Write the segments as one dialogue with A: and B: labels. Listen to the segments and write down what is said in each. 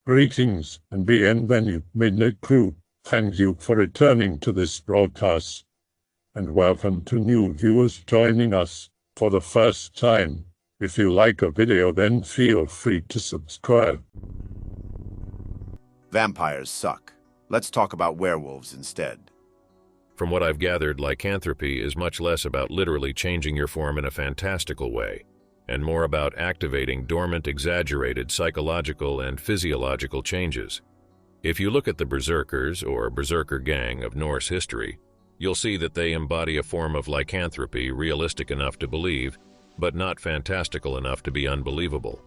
A: Greetings and bienvenue, Midnight Crew. Thank you for returning to this broadcast. And welcome to new viewers joining us for the first time. If you like a video, then feel free to subscribe.
B: Vampires suck. Let's talk about werewolves instead.
C: From what I've gathered, lycanthropy is much less about literally changing your form in a fantastical way, and more about activating dormant, exaggerated psychological and physiological changes. If you look at the berserkers or berserker gang of Norse history, you'll see that they embody a form of lycanthropy realistic enough to believe, but not fantastical enough to be unbelievable.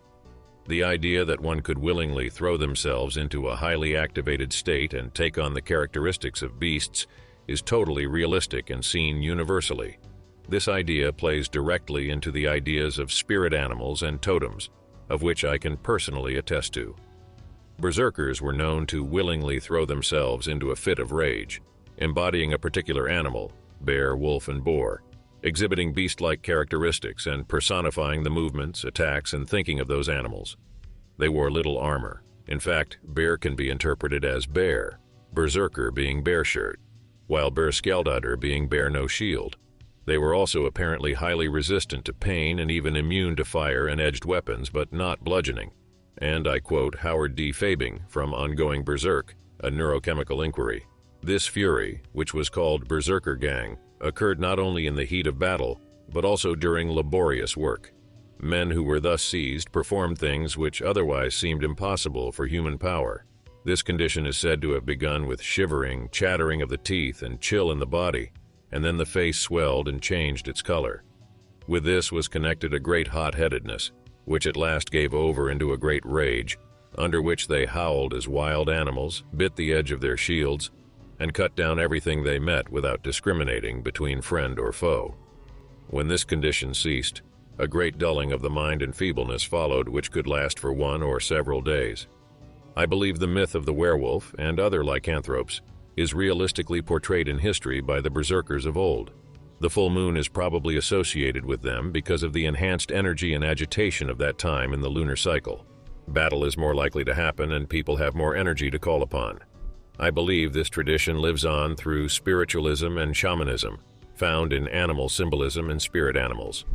C: The idea that one could willingly throw themselves into a highly activated state and take on the characteristics of beasts is totally realistic and seen universally. This idea plays directly into the ideas of spirit animals and totems, of which I can personally attest to. Berserkers were known to willingly throw themselves into a fit of rage, embodying a particular animal, bear, wolf, and boar, exhibiting beast-like characteristics and personifying the movements, attacks, and thinking of those animals. They wore little armor. In fact, bear can be interpreted as bear, berserker being bear shirt, while berskjaldadr being bear no shield. They were also apparently highly resistant to pain and even immune to fire and edged weapons, but not bludgeoning. And I quote Howard D. Fabing from Ongoing Berserk, a neurochemical inquiry. This fury, which was called Berserker Gang, occurred not only in the heat of battle, but also during laborious work. Men who were thus seized performed things which otherwise seemed impossible for human power. This condition is said to have begun with shivering, chattering of the teeth, and chill in the body, and then the face swelled and changed its color. With this was connected a great hot-headedness, which at last gave over into a great rage, under which they howled as wild animals, bit the edge of their shields, and cut down everything they met without discriminating between friend or foe. When this condition ceased, a great dulling of the mind and feebleness followed, which could last for 1 or several days. I believe the myth of the werewolf and other lycanthropes is realistically portrayed in history by the berserkers of old. The full moon is probably associated with them because of the enhanced energy and agitation of that time in the lunar cycle. Battle is more likely to happen and people have more energy to call upon. I believe this tradition lives on through spiritualism and shamanism, found in animal symbolism and spirit animals.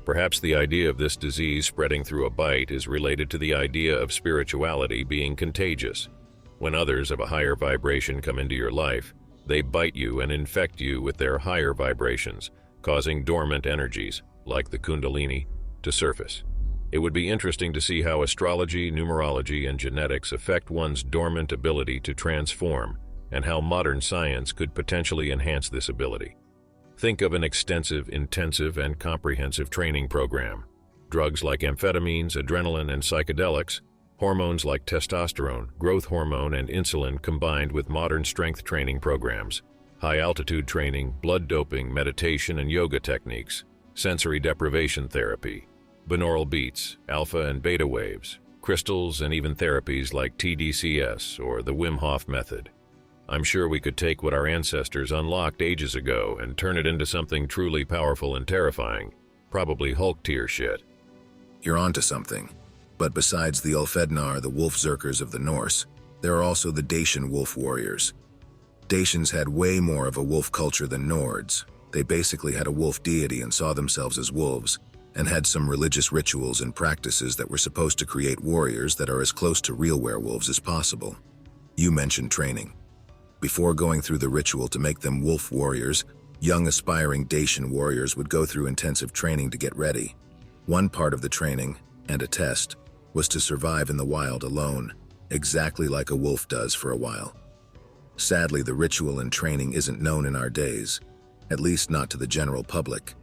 C: Perhaps the idea of this disease spreading through a bite is related to the idea of spirituality being contagious. When others of a higher vibration come into your life, they bite you and infect you with their higher vibrations, causing dormant energies, like the Kundalini, to surface. It would be interesting to see how astrology, numerology, and genetics affect one's dormant ability to transform, and how modern science could potentially enhance this ability. Think of an extensive, intensive, and comprehensive training program. Drugs like amphetamines, adrenaline, and psychedelics, hormones like testosterone, growth hormone, and insulin combined with modern strength training programs, high-altitude training, blood doping, meditation, and yoga techniques, sensory deprivation therapy, binaural beats, alpha and beta waves, crystals, and even therapies like TDCS or the Wim Hof method. I'm sure we could take what our ancestors unlocked ages ago and turn it into something truly powerful and terrifying, probably Hulk-tier shit.
D: You're onto something. But besides the Ulfednar, the wolf-zerkers of the Norse, there are also the Dacian wolf warriors. Dacians had way more of a wolf culture than Nords. They basically had a wolf deity and saw themselves as wolves, and had some religious rituals and practices that were supposed to create warriors that are as close to real werewolves as possible. You mentioned training. Before going through the ritual to make them wolf warriors, young aspiring Dacian warriors would go through intensive training to get ready. One part of the training, and a test, was to survive in the wild alone, exactly like a wolf does for a while. Sadly, the ritual and training isn't known in our days, at least not to the general public.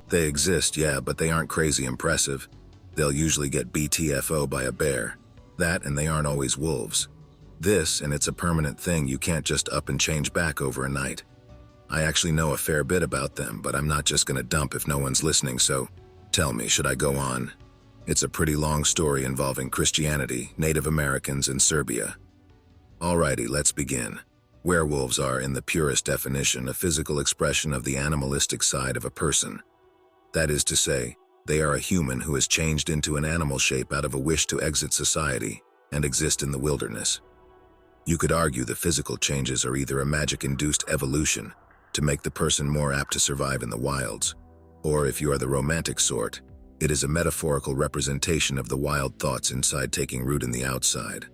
D: They exist, yeah, but they aren't crazy impressive. They'll usually get BTFO by a bear. That, and they aren't always wolves. This, and it's a permanent thing you can't just up and change back over a night. I actually know a fair bit about them, but I'm not just gonna dump if no one's listening, so tell me, should I go on? It's a pretty long story involving Christianity, Native Americans, and Serbia. Alrighty, let's begin. Werewolves are, in the purest definition, a physical expression of the animalistic side of a person. That is to say, They are a human who has changed into an animal shape out of a wish to exit society and exist in the wilderness. You could argue the physical changes are either a magic-induced evolution to make the person more apt to survive in the wilds, or if you are the romantic sort, it is a metaphorical representation of the wild thoughts inside taking root in the outside.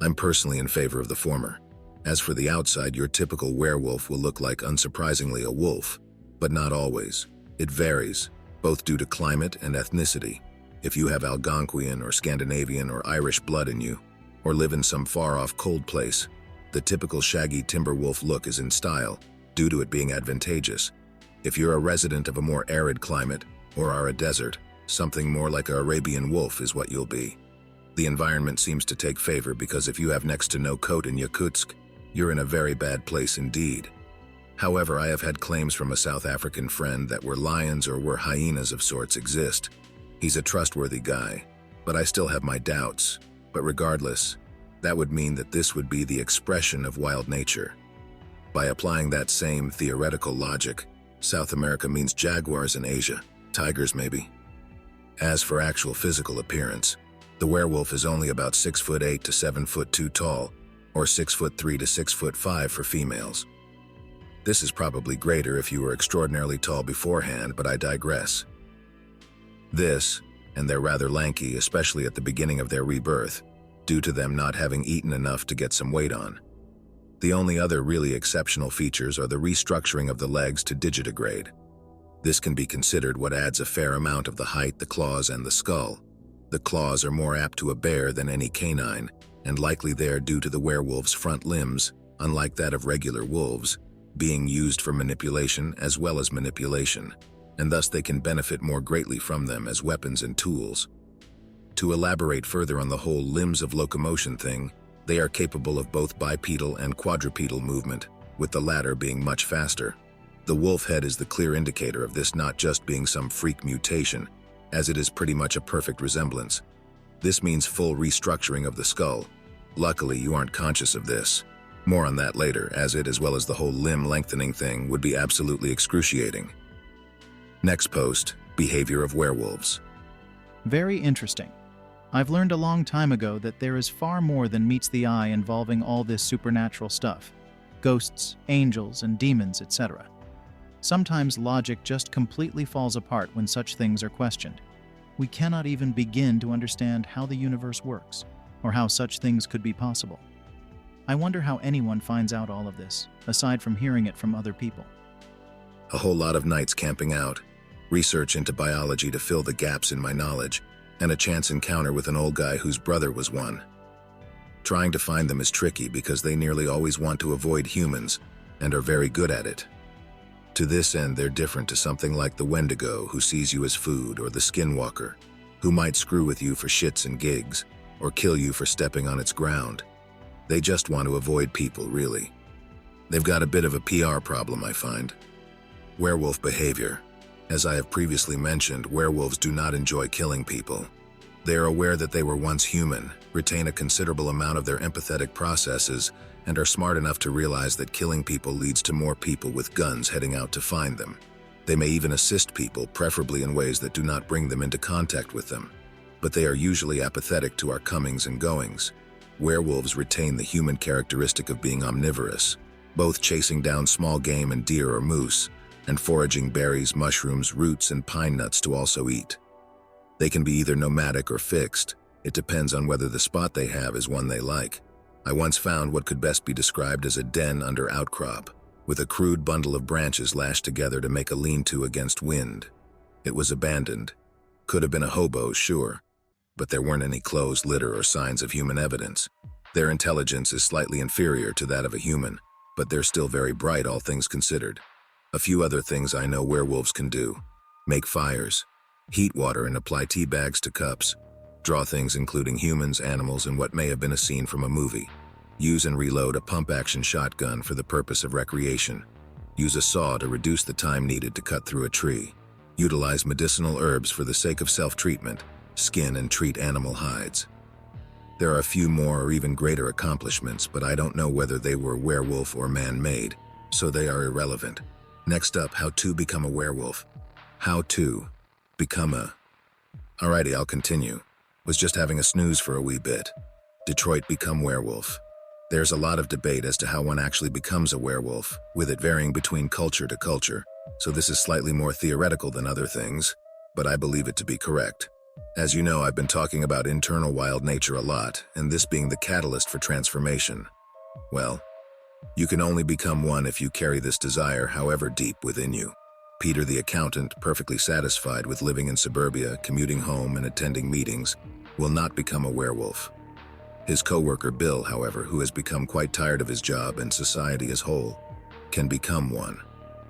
D: I'm personally in favor of the former. As for the outside, your typical werewolf will look like, unsurprisingly, a wolf, but not always. It varies, both due to climate and ethnicity. If you have Algonquian or Scandinavian or Irish blood in you, or live in some far-off cold place, the typical shaggy timber wolf look is in style, due to it being advantageous. If you're a resident of a more arid climate, or are a desert, something more like an Arabian wolf is what you'll be. The environment seems to take favor because if you have next to no coat in Yakutsk, you're in a very bad place indeed. However, I have had claims from a South African friend that where lions or where hyenas of sorts exist. He's a trustworthy guy, but I still have my doubts. But regardless, that would mean that this would be the expression of wild nature. By applying that same theoretical logic, South America means jaguars in Asia, tigers maybe. As for actual physical appearance, the werewolf is only about 6'8" to 7'2" tall, or 6'3" to 6'5" for females. This is probably greater if you were extraordinarily tall beforehand, but I digress. This, and they're rather lanky, especially at the beginning of their rebirth, due to them not having eaten enough to get some weight on. The only other really exceptional features are the restructuring of the legs to digitigrade. This can be considered what adds a fair amount of the height, the claws, and the skull. The claws are more apt to a bear than any canine, and likely there due to the werewolf's front limbs, unlike that of regular wolves, being used for manipulation as well as manipulation, and thus they can benefit more greatly from them as weapons and tools. To elaborate further on the whole limbs of locomotion thing, they are capable of both bipedal and quadrupedal movement, with the latter being much faster. The wolf head is the clear indicator of this not just being some freak mutation, as it is pretty much a perfect resemblance. This means full restructuring of the skull. Luckily, you aren't conscious of this. More on that later, as it, as well as the whole limb lengthening thing, would be absolutely excruciating. Next post, behavior of werewolves.
E: Very interesting. I've learned a long time ago that there is far more than meets the eye involving all this supernatural stuff. Ghosts, angels, and demons, etc. Sometimes logic just completely falls apart when such things are questioned. We cannot even begin to understand how the universe works, or how such things could be possible. I wonder how anyone finds out all of this, aside from hearing it from other people.
D: A whole lot of nights camping out, research into biology to fill the gaps in my knowledge, and a chance encounter with an old guy whose brother was one. Trying to find them is tricky because they nearly always want to avoid humans, and are very good at it. To this end, they're different to something like the Wendigo, who sees you as food, or the Skinwalker, who might screw with you for shits and gigs, or kill you for stepping on its ground. They just want to avoid people, really. They've got a bit of a PR problem, I find. Werewolf behavior. As I have previously mentioned, werewolves do not enjoy killing people. They are aware that they were once human, retain a considerable amount of their empathetic processes, and are smart enough to realize that killing people leads to more people with guns heading out to find them. They may even assist people, preferably in ways that do not bring them into contact with them. But they are usually apathetic to our comings and goings. Werewolves retain the human characteristic of being omnivorous, both chasing down small game and deer or moose, and foraging berries, mushrooms, roots, and pine nuts to also eat. They can be either nomadic or fixed. It depends on whether the spot they have is one they like. I once found what could best be described as a den under outcrop, with a crude bundle of branches lashed together to make a lean-to against wind. It was abandoned. Could have been a hobo, sure, but there weren't any clothes, litter, or signs of human evidence. Their intelligence is slightly inferior to that of a human, but they're still very bright, all things considered. A few other things I know werewolves can do: make fires, heat water and apply tea bags to cups, draw things including humans, animals, and what may have been a scene from a movie, use and reload a pump-action shotgun for the purpose of recreation, use a saw to reduce the time needed to cut through a tree, utilize medicinal herbs for the sake of self-treatment, skin and treat animal hides. There are a few more or even greater accomplishments, but I don't know whether they were werewolf or man-made, so they are irrelevant. Next up, how to become a werewolf. How to become a Alrighty, I'll continue. Was just having a snooze for a wee bit. Detroit become werewolf. There's a lot of debate as to how one actually becomes a werewolf, with it varying between culture to culture, so this is slightly more theoretical than other things, but I believe it to be correct. As you know, I've been talking about internal wild nature a lot, and this being the catalyst for transformation. Well, you can only become one if you carry this desire however deep within you. Peter the accountant, perfectly satisfied with living in suburbia, commuting home and attending meetings, will not become a werewolf. His co-worker Bill, however, who has become quite tired of his job and society as whole, can become one.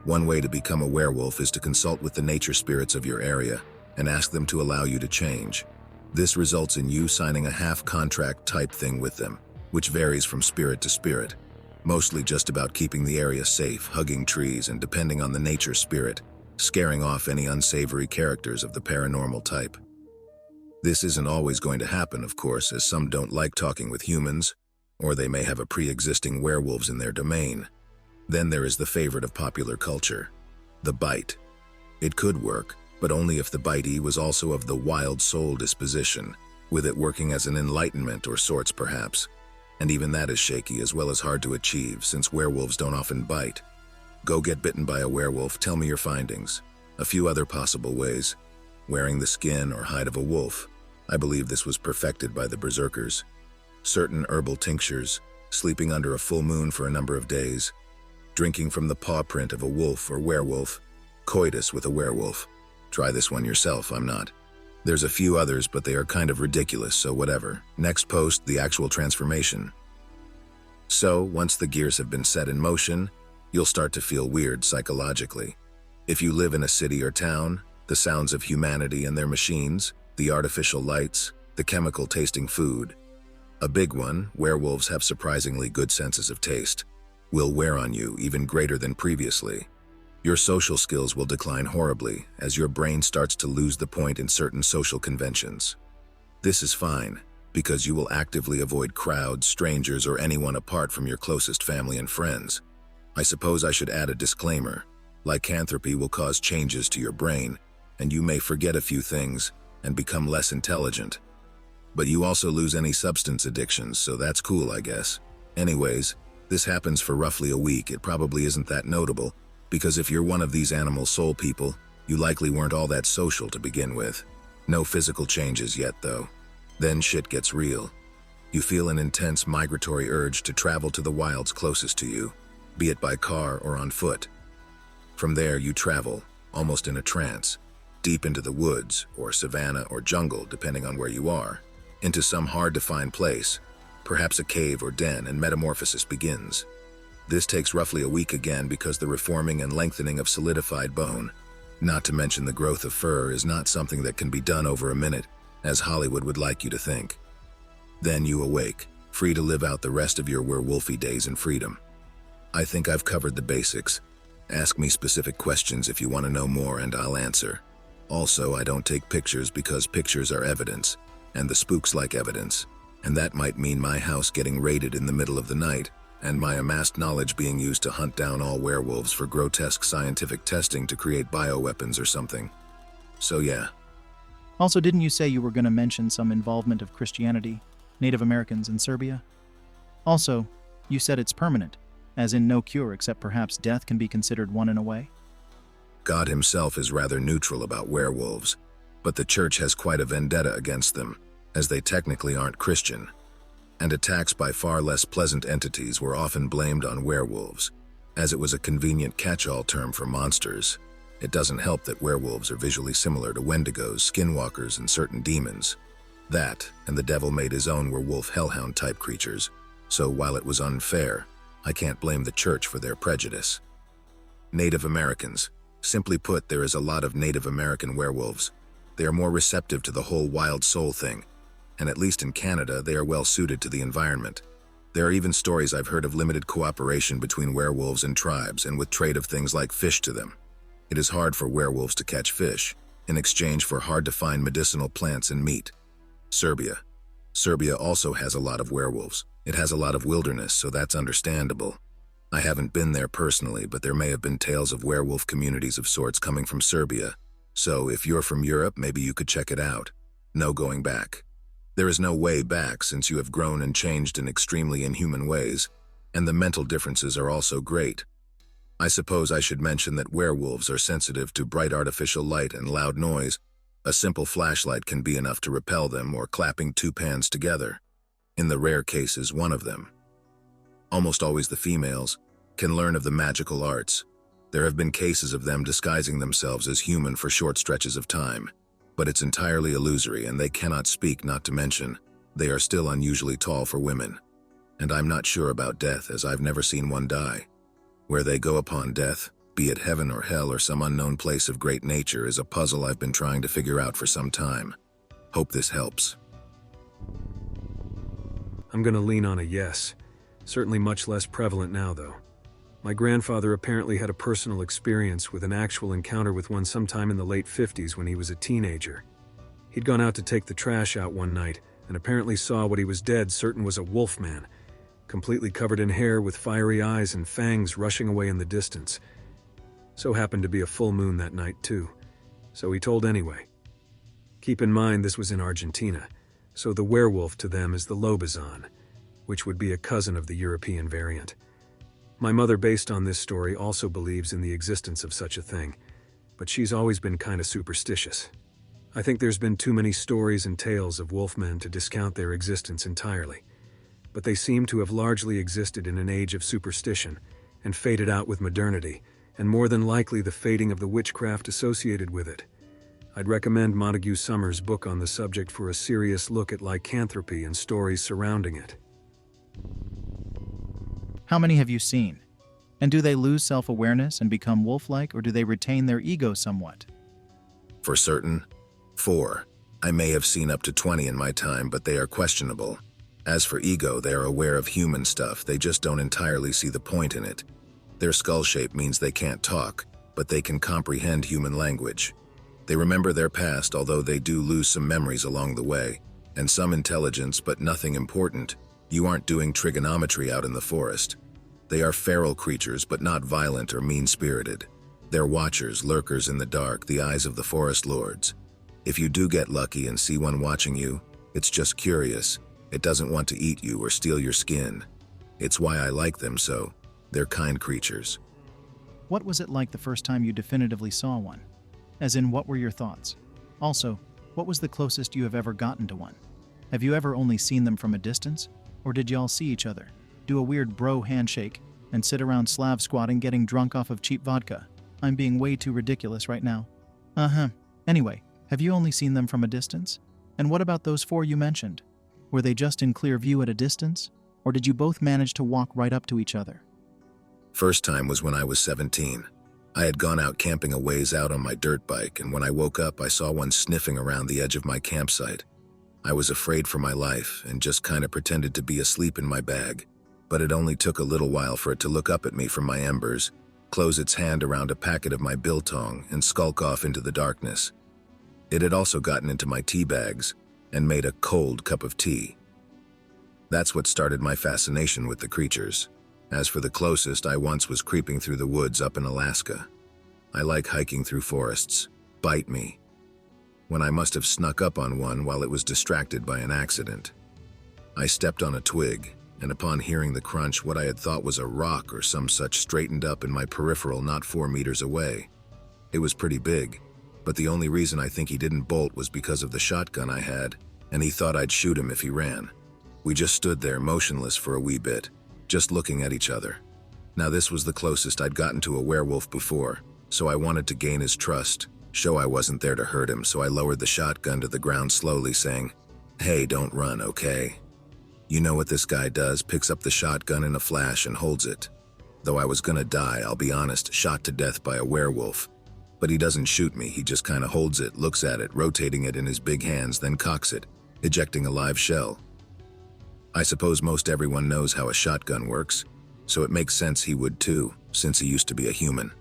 D: One way to become a werewolf is to consult with the nature spirits of your area and ask them to allow you to change. This results in you signing a half-contract type thing with them, which varies from spirit to spirit, mostly just about keeping the area safe, hugging trees, and depending on the nature spirit, scaring off any unsavory characters of the paranormal type. This isn't always going to happen, of course, as some don't like talking with humans, or they may have a pre-existing werewolves in their domain. Then there is the favorite of popular culture, the bite. It could work, but only if the bitee was also of the wild soul disposition, with it working as an enlightenment or sorts perhaps. And even that is shaky as well as hard to achieve, since werewolves don't often bite. Go get bitten by a werewolf, tell me your findings. A few other possible ways. Wearing the skin or hide of a wolf. I believe this was perfected by the berserkers. Certain herbal tinctures, sleeping under a full moon for a number of days, drinking from the paw print of a wolf or werewolf, coitus with a werewolf. Try this one yourself, I'm not. There's a few others, but they are kind of ridiculous, so whatever. Next post, the actual transformation. So, once the gears have been set in motion, you'll start to feel weird psychologically. If you live in a city or town, the sounds of humanity and their machines, the artificial lights, the chemical-tasting food. A big one, werewolves have surprisingly good senses of taste, will wear on you even greater than previously. Your social skills will decline horribly as your brain starts to lose the point in certain social conventions. This is fine, because you will actively avoid crowds, strangers, or anyone apart from your closest family and friends. I suppose I should add a disclaimer. Lycanthropy will cause changes to your brain, and you may forget a few things and become less intelligent. But you also lose any substance addictions, so that's cool, I guess. Anyways, this happens for roughly a week. It probably isn't that notable, because if you're one of these animal soul people, you likely weren't all that social to begin with. No physical changes yet, though. Then shit gets real. You feel an intense migratory urge to travel to the wilds closest to you, be it by car or on foot. From there you travel, almost in a trance, deep into the woods, or savanna, or jungle, depending on where you are, into some hard-to-find place, perhaps a cave or den, and metamorphosis begins. This takes roughly a week again because the reforming and lengthening of solidified bone, not to mention the growth of fur, is not something that can be done over a minute, as Hollywood would like you to think. Then you awake, free to live out the rest of your werewolfy days in freedom. I think I've covered the basics. Ask me specific questions if you want to know more and I'll answer. Also, I don't take pictures because pictures are evidence, and the spooks like evidence, and that might mean my house getting raided in the middle of the night, and my amassed knowledge being used to hunt down all werewolves for grotesque scientific testing to create bioweapons or something. So yeah.
E: Also, didn't you say you were going to mention some involvement of Christianity, Native Americans in Serbia? Also, you said it's permanent, as in no cure except perhaps death can be considered one in a way?
D: God himself is rather neutral about werewolves, but the church has quite a vendetta against them, as they technically aren't Christian, and attacks by far less pleasant entities were often blamed on werewolves, as it was a convenient catch-all term for monsters. It doesn't help that werewolves are visually similar to wendigos, skinwalkers, and certain demons. That, and the devil made his own werewolf hellhound-type creatures, so while it was unfair, I can't blame the church for their prejudice. Native Americans. Simply put, there is a lot of Native American werewolves. They are more receptive to the whole wild soul thing, and at least in Canada, they are well suited to the environment. There are even stories I've heard of limited cooperation between werewolves and tribes, and with trade of things like fish to them. It is hard for werewolves to catch fish, in exchange for hard-to-find medicinal plants and meat. Serbia. Serbia also has a lot of werewolves. It has a lot of wilderness, so that's understandable. I haven't been there personally, but there may have been tales of werewolf communities of sorts coming from Serbia. So if you're from Europe, maybe you could check it out. No going back. There is no way back since you have grown and changed in extremely inhuman ways, and the mental differences are also great. I suppose I should mention that werewolves are sensitive to bright artificial light and loud noise. A simple flashlight can be enough to repel them, or clapping two pans together. In the rare cases, one of them, almost always the females, can learn of the magical arts. There have been cases of them disguising themselves as human for short stretches of time, but it's entirely illusory and they cannot speak, not to mention, they are still unusually tall for women. And I'm not sure about death, as I've never seen one die. Where they go upon death, be it heaven or hell or some unknown place of great nature, is a puzzle I've been trying to figure out for some time. Hope this helps.
F: I'm gonna lean on a yes. Certainly much less prevalent now, though. My grandfather apparently had a personal experience with an actual encounter with one sometime in the late 50s when he was a teenager. He'd gone out to take the trash out one night and apparently saw what he was dead certain was a wolf man, completely covered in hair with fiery eyes and fangs rushing away in the distance. So happened to be a full moon that night too, so he told anyway. Keep in mind this was in Argentina, so the werewolf to them is the Lobizon, which would be a cousin of the European variant. My mother, based on this story, also believes in the existence of such a thing, but she's always been kinda superstitious. I think there's been too many stories and tales of wolfmen to discount their existence entirely, but they seem to have largely existed in an age of superstition and faded out with modernity, and more than likely the fading of the witchcraft associated with it. I'd recommend Montague Summers' book on the subject for a serious look at lycanthropy and stories surrounding it.
E: How many have you seen? And do they lose self-awareness and become wolf-like, or do they retain their ego somewhat?
D: For certain, 4. I may have seen up to 20 in my time, but they are questionable. As for ego, they are aware of human stuff, they just don't entirely see the point in it. Their skull shape means they can't talk, but they can comprehend human language. They remember their past, although they do lose some memories along the way, and some intelligence, but nothing important. You aren't doing trigonometry out in the forest. They are feral creatures, but not violent or mean-spirited. They're watchers, lurkers in the dark, the eyes of the forest lords. If you do get lucky and see one watching you, it's just curious. It doesn't want to eat you or steal your skin. It's why I like them so. They're kind creatures.
E: What was it like the first time you definitively saw one? As in, what were your thoughts? Also, what was the closest you have ever gotten to one? Have you ever only seen them from a distance? Or did y'all see each other, do a weird bro handshake, and sit around Slav squatting getting drunk off of cheap vodka? I'm being way too ridiculous right now. Anyway, have you only seen them from a distance? And what about those 4 you mentioned? Were they just in clear view at a distance? Or did you both manage to walk right up to each other?
D: First time was when I was 17. I had gone out camping a ways out on my dirt bike, and when I woke up I saw one sniffing around the edge of my campsite. I was afraid for my life and just kinda pretended to be asleep in my bag, but it only took a little while for it to look up at me from my embers, close its hand around a packet of my biltong, and skulk off into the darkness. It had also gotten into my tea bags and made a cold cup of tea. That's what started my fascination with the creatures. As for the closest, I once was creeping through the woods up in Alaska. I like hiking through forests. Bite me. When I must have snuck up on one while it was distracted by an accident. I stepped on a twig, and upon hearing the crunch, what I had thought was a rock or some such straightened up in my peripheral not 4 meters away. It was pretty big, but the only reason I think he didn't bolt was because of the shotgun I had, and he thought I'd shoot him if he ran. We just stood there motionless for a wee bit, just looking at each other. Now this was the closest I'd gotten to a werewolf before, so I wanted to gain his trust, show I wasn't there to hurt him, so I lowered the shotgun to the ground slowly, saying, "Hey, don't run, okay?" You know what this guy does, picks up the shotgun in a flash and holds it. Though I was gonna die, I'll be honest, shot to death by a werewolf. But he doesn't shoot me, he just kinda holds it, looks at it, rotating it in his big hands, then cocks it, ejecting a live shell. I suppose most everyone knows how a shotgun works, so it makes sense he would too, since he used to be a human.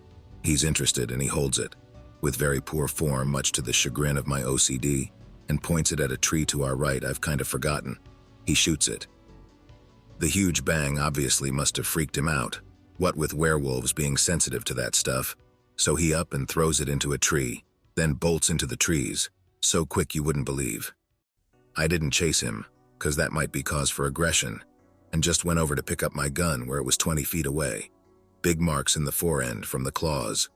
D: He's interested and he holds it, with very poor form, much to the chagrin of my OCD, and points it at a tree to our right I've kind of forgotten. He shoots it. The huge bang obviously must have freaked him out, what with werewolves being sensitive to that stuff, so he up and throws it into a tree, then bolts into the trees, so quick you wouldn't believe. I didn't chase him, 'cause that might be cause for aggression, and just went over to pick up my gun where it was 20 feet away. Big marks in the forend from the claws.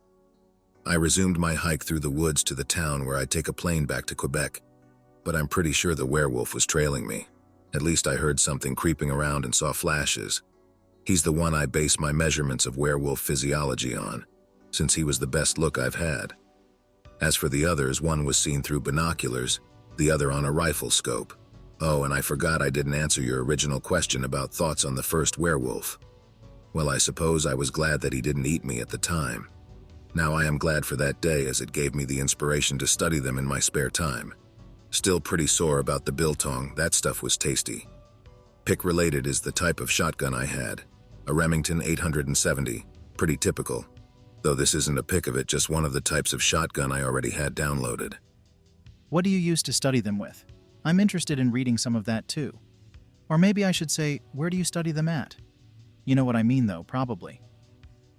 D: I resumed my hike through the woods to the town where I'd take a plane back to Quebec, but I'm pretty sure the werewolf was trailing me. At least I heard something creeping around and saw flashes. He's the one I base my measurements of werewolf physiology on, since he was the best look I've had. As for the others, one was seen through binoculars, the other on a rifle scope. Oh, and I forgot I didn't answer your original question about thoughts on the first werewolf. Well, I suppose I was glad that he didn't eat me at the time. Now I am glad for that day, as it gave me the inspiration to study them in my spare time. Still pretty sore about the biltong, that stuff was tasty. Pick related is the type of shotgun I had, a Remington 870, pretty typical. Though this isn't a pick of it, just one of the types of shotgun I already had downloaded.
E: What do you use to study them with? I'm interested in reading some of that too. Or maybe I should say, where do you study them at? You know what I mean though, probably.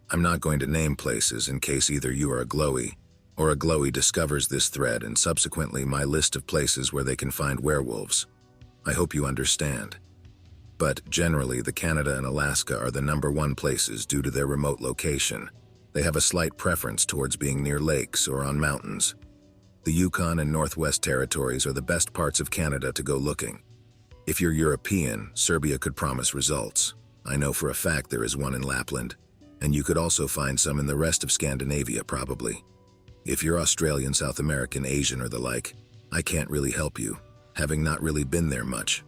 D: I'm not going to name places in case either you are a glowy, or a glowy discovers this thread and subsequently my list of places where they can find werewolves. I hope you understand. But generally, the Canada and Alaska are the #1 places due to their remote location. They have a slight preference towards being near lakes or on mountains. The Yukon and Northwest Territories are the best parts of Canada to go looking. If you're European, Serbia could promise results. I know for a fact there is one in Lapland, and you could also find some in the rest of Scandinavia probably. If you're Australian, South American, Asian, or the like, I can't really help you, having not really been there much.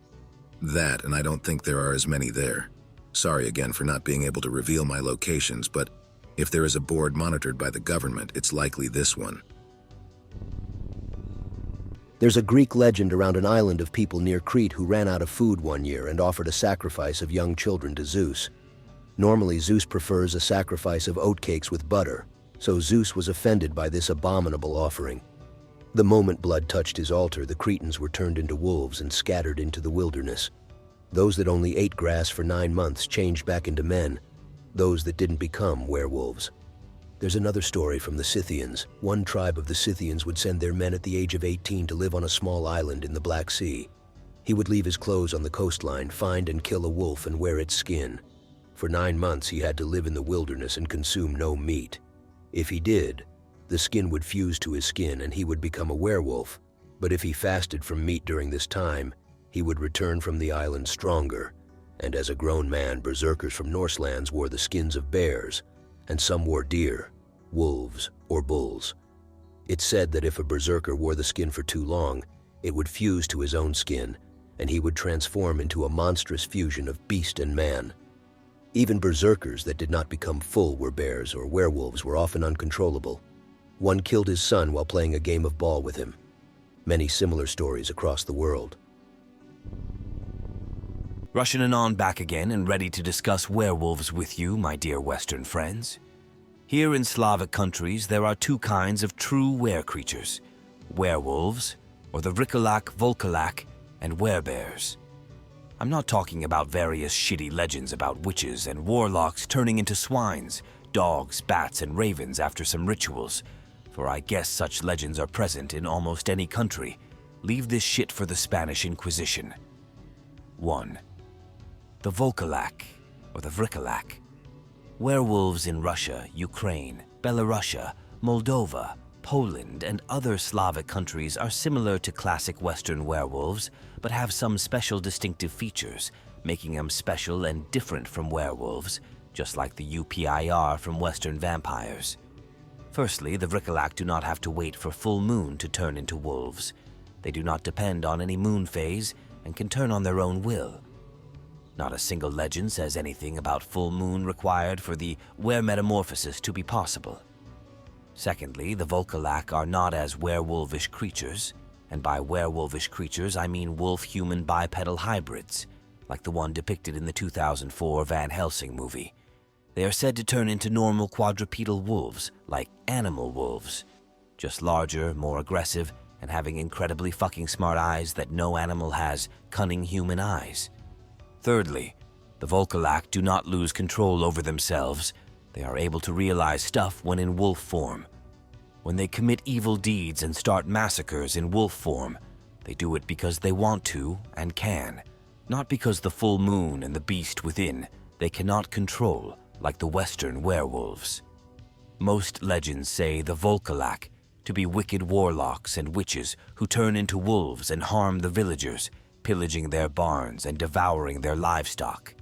D: That, and I don't think there are as many there. Sorry again for not being able to reveal my locations, but if there is a board monitored by the government, it's likely this one.
G: There's a Greek legend around an island of people near Crete who ran out of food one year and offered a sacrifice of young children to Zeus. Normally, Zeus prefers a sacrifice of oatcakes with butter, so Zeus was offended by this abominable offering. The moment blood touched his altar, the Cretans were turned into wolves and scattered into the wilderness. Those that only ate grass for 9 months changed back into men. Those that didn't become werewolves. There's another story from the Scythians. One tribe of the Scythians would send their men at the age of 18 to live on a small island in the Black Sea. He would leave his clothes on the coastline, find and kill a wolf and wear its skin. For 9 months he had to live in the wilderness and consume no meat. If he did, the skin would fuse to his skin and he would become a werewolf. But if he fasted from meat during this time, he would return from the island stronger. And as a grown man, berserkers from Norse lands wore the skins of bears, and some wore deer, wolves, or bulls. It's said that if a berserker wore the skin for too long, it would fuse to his own skin, and he would transform into a monstrous fusion of beast and man. Even berserkers that did not become full were bears or werewolves were often uncontrollable. One killed his son while playing a game of ball with him. Many similar stories across the world.
H: Russian Anon back again and ready to discuss werewolves with you, my dear Western friends. Here in Slavic countries, there are 2 kinds of true were-creatures: werewolves, or the Rikolak, Volkolak, and werebears. I'm not talking about various shitty legends about witches and warlocks turning into swines, dogs, bats, and ravens after some rituals, for I guess such legends are present in almost any country. Leave this shit for the Spanish Inquisition. 1. The Volkolak, or the Vrikolak. Werewolves in Russia, Ukraine, Belarusia, Moldova, Poland, and other Slavic countries are similar to classic Western werewolves, but have some special distinctive features, making them special and different from werewolves, just like the UPIR from Western vampires. Firstly, the Vrikolak do not have to wait for full moon to turn into wolves. They do not depend on any moon phase and can turn on their own will. Not a single legend says anything about full moon required for the were-metamorphosis to be possible. Secondly, the Volkolak are not as werewolvish creatures, and by werewolvish creatures I mean wolf-human bipedal hybrids, like the one depicted in the 2004 Van Helsing movie. They are said to turn into normal quadrupedal wolves, like animal wolves, just larger, more aggressive, and having incredibly fucking smart eyes that no animal has cunning human eyes. Thirdly, the Volkolak do not lose control over themselves. They are able to realize stuff when in wolf form. When they commit evil deeds and start massacres in wolf form, They do it because they want to and can, not because the full moon and the beast within they cannot control like the Western werewolves. Most legends say the Volkalak to be wicked warlocks and witches who turn into wolves and harm the villagers, pillaging their barns and devouring their livestock.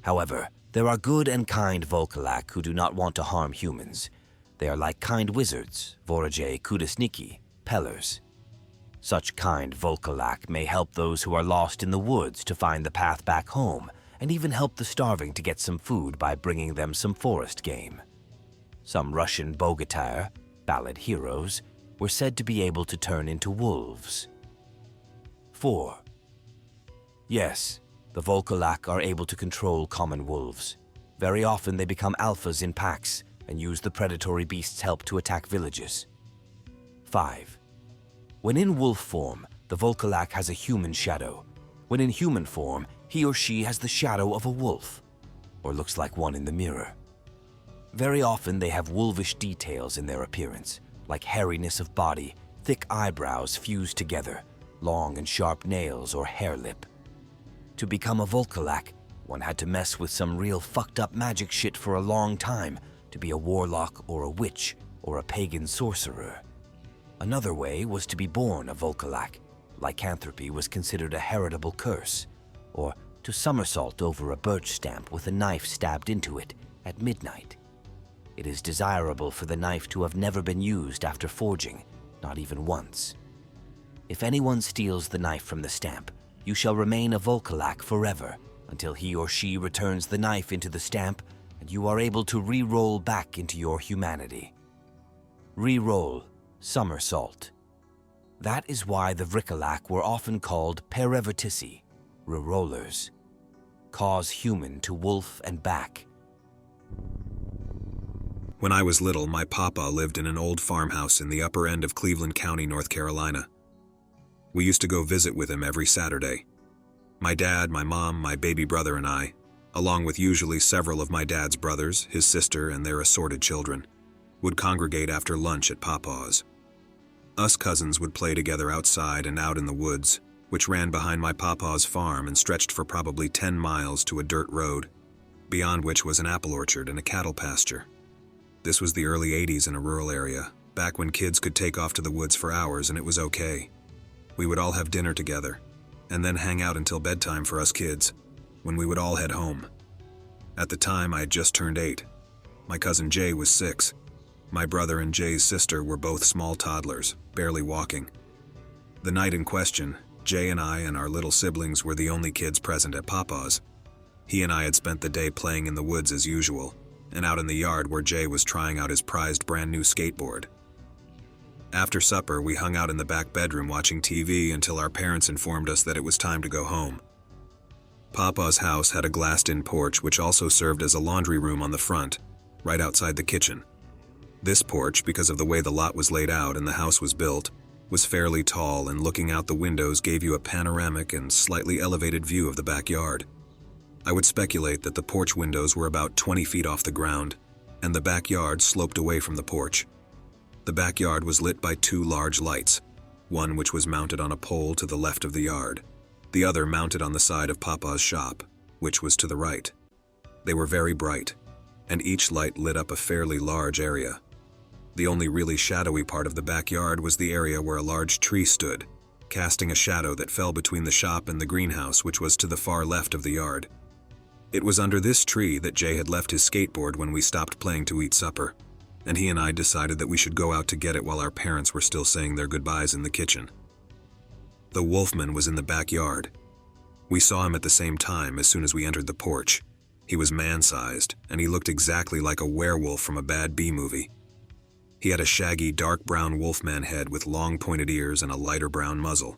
H: However, there are good and kind Volkalak who do not want to harm humans. They are like kind wizards, Vorajay Kudasniki, Pellers. Such kind Volkalak may help those who are lost in the woods to find the path back home, and even help the starving to get some food by bringing them some forest game. Some Russian bogatyr, ballad heroes, were said to be able to turn into wolves. 4. Yes, the Volkalak are able to control common wolves. Very often they become alphas in packs and use the predatory beast's help to attack villages. 5. When in wolf form, the Volkalak has a human shadow. When in human form, he or she has the shadow of a wolf, or looks like one in the mirror. Very often they have wolvish details in their appearance, like hairiness of body, thick eyebrows fused together, long and sharp nails or hair lip. To become a Volkalak, one had to mess with some real fucked up magic shit for a long time to be a warlock or a witch or a pagan sorcerer. Another way was to be born a Volkalak. Lycanthropy was considered a heritable curse, or to somersault over a birch stamp with a knife stabbed into it at midnight. It is desirable for the knife to have never been used after forging, not even once. If anyone steals the knife from the stamp, you shall remain a Volkalak forever until he or she returns the knife into the stamp and you are able to re-roll back into your humanity. Re-roll, somersault. That is why the Vrikalak were often called perevertisi, re-rollers. Cause human to wolf and back.
I: When I was little, my papa lived in an old farmhouse in the upper end of Cleveland County, North Carolina. We used to go visit with him every Saturday. My dad, my mom, my baby brother, and I, along with usually several of my dad's brothers, his sister, and their assorted children, would congregate after lunch at Papaw's. Us cousins would play together outside and out in the woods, which ran behind my Papaw's farm and stretched for probably 10 miles to a dirt road, beyond which was an apple orchard and a cattle pasture. This was the early 80s in a rural area, back when kids could take off to the woods for hours and it was okay. We would all have dinner together, and then hang out until bedtime for us kids, when we would all head home. At the time, I had just turned 8. My cousin Jay was 6. My brother and Jay's sister were both small toddlers, barely walking. The night in question, Jay and I and our little siblings were the only kids present at Papa's. He and I had spent the day playing in the woods as usual, and out in the yard where Jay was trying out his prized brand new skateboard. After supper, we hung out in the back bedroom watching TV until our parents informed us that it was time to go home. Papa's house had a glassed-in porch which also served as a laundry room on the front, right outside the kitchen. This porch, because of the way the lot was laid out and the house was built, was fairly tall, and looking out the windows gave you a panoramic and slightly elevated view of the backyard. I would speculate that the porch windows were about 20 feet off the ground, and the backyard sloped away from the porch. The backyard was lit by 2 large lights, one which was mounted on a pole to the left of the yard, the other mounted on the side of Papa's shop, which was to the right. They were very bright, and each light lit up a fairly large area. The only really shadowy part of the backyard was the area where a large tree stood, casting a shadow that fell between the shop and the greenhouse, which was to the far left of the yard. It was under this tree that Jay had left his skateboard when we stopped playing to eat supper, and he and I decided that we should go out to get it while our parents were still saying their goodbyes in the kitchen. The wolfman was in the backyard. We saw him at the same time as soon as we entered the porch. He was man-sized, and he looked exactly like a werewolf from a bad B-movie. He had a shaggy, dark brown wolfman head with long pointed ears and a lighter brown muzzle.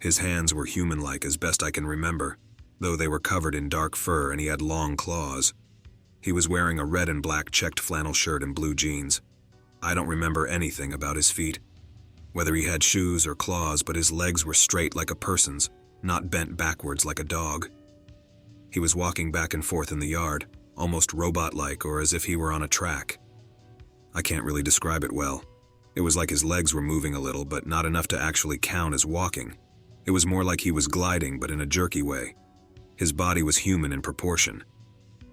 I: His hands were human-like as best I can remember, though they were covered in dark fur and he had long claws. He was wearing a red and black checked flannel shirt and blue jeans. I don't remember anything about his feet, whether he had shoes or claws, but his legs were straight like a person's, not bent backwards like a dog. He was walking back and forth in the yard, almost robot-like or as if he were on a track. I can't really describe it well, It was like his legs were moving a little, but not enough to actually count as walking. It was more like he was gliding, but in a jerky way. His body was human in proportion.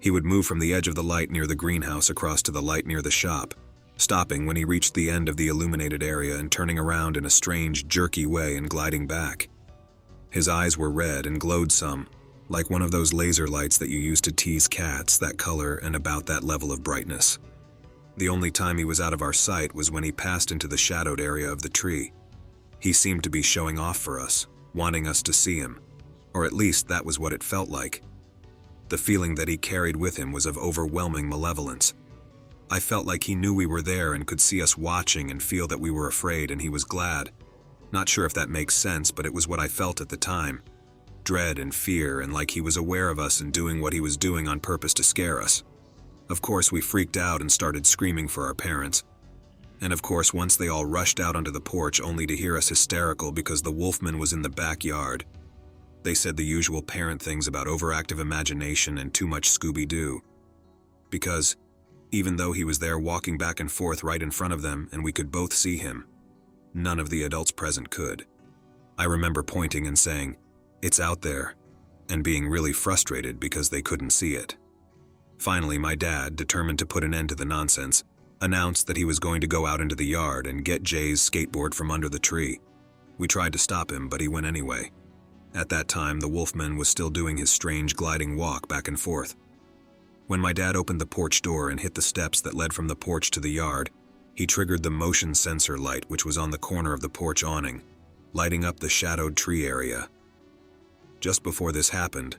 I: He would move from the edge of the light near the greenhouse across to the light near the shop, stopping when he reached the end of the illuminated area and turning around in a strange, jerky way and gliding back. His eyes were red and glowed some, like one of those laser lights that you use to tease cats, that color and about that level of brightness. The only time he was out of our sight was when he passed into the shadowed area of the tree. He seemed to be showing off for us, wanting us to see him, or at least that was what it felt like. The feeling that he carried with him was of overwhelming malevolence. I felt like he knew we were there and could see us watching and feel that we were afraid, and he was glad. Not sure if that makes sense, but it was what I felt at the time. Dread and fear, and like he was aware of us and doing what he was doing on purpose to scare us. Of course, we freaked out and started screaming for our parents. And of course, once they all rushed out onto the porch only to hear us hysterical because the wolfman was in the backyard. They said the usual parent things about overactive imagination and too much Scooby-Doo. Because, even though he was there walking back and forth right in front of them and we could both see him, none of the adults present could. I remember pointing and saying, "It's out there," and being really frustrated because they couldn't see it. Finally, my dad, determined to put an end to the nonsense, announced that he was going to go out into the yard and get Jay's skateboard from under the tree. We tried to stop him, but he went anyway. At that time, the wolfman was still doing his strange gliding walk back and forth. When my dad opened the porch door and hit the steps that led from the porch to the yard, he triggered the motion sensor light which was on the corner of the porch awning, lighting up the shadowed tree area. Just before this happened,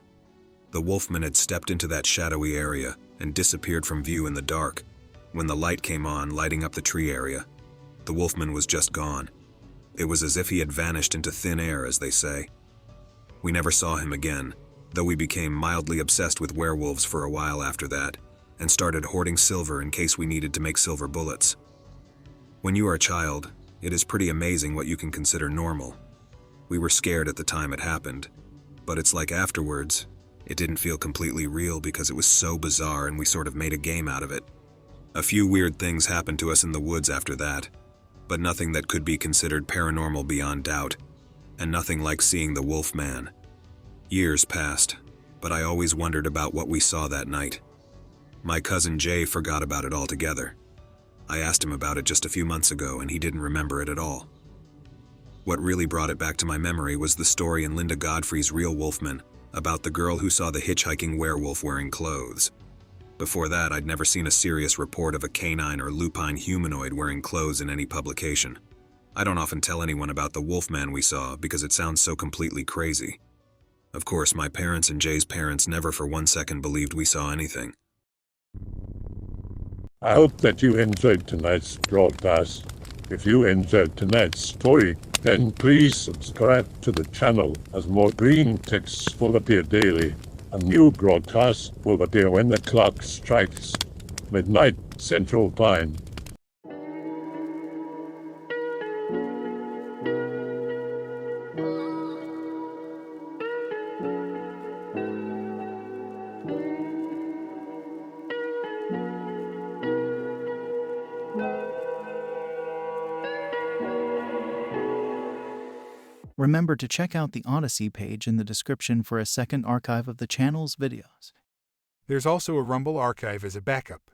I: the wolfman had stepped into that shadowy area and disappeared from view in the dark. When the light came on, lighting up the tree area, the wolfman was just gone. It was as if he had vanished into thin air, as they say. We never saw him again, though we became mildly obsessed with werewolves for a while after that, and started hoarding silver in case we needed to make silver bullets. When you are a child, it is pretty amazing what you can consider normal. We were scared at the time it happened, but it's like afterwards, it didn't feel completely real because it was so bizarre and we sort of made a game out of it. A few weird things happened to us in the woods after that, but nothing that could be considered paranormal beyond doubt, and nothing like seeing the wolf man. Years passed, but I always wondered about what we saw that night. My cousin Jay forgot about it altogether. I asked him about it just a few months ago and he didn't remember it at all. What really brought it back to my memory was the story in Linda Godfrey's Real Wolfman about the girl who saw the hitchhiking werewolf wearing clothes. Before that, I'd never seen a serious report of a canine or lupine humanoid wearing clothes in any publication. I don't often tell anyone about the wolfman we saw because it sounds so completely crazy. Of course, my parents and Jay's parents never for 1 second believed we saw anything.
A: I hope that you enjoyed tonight's broadcast. If you enjoyed tonight's story, then please subscribe to the channel as more green texts will appear daily. A new broadcast will appear when the clock strikes midnight Central Time.
E: Remember to check out the Odyssey page in the description for a second archive of the channel's videos.
J: There's also a Rumble archive as a backup.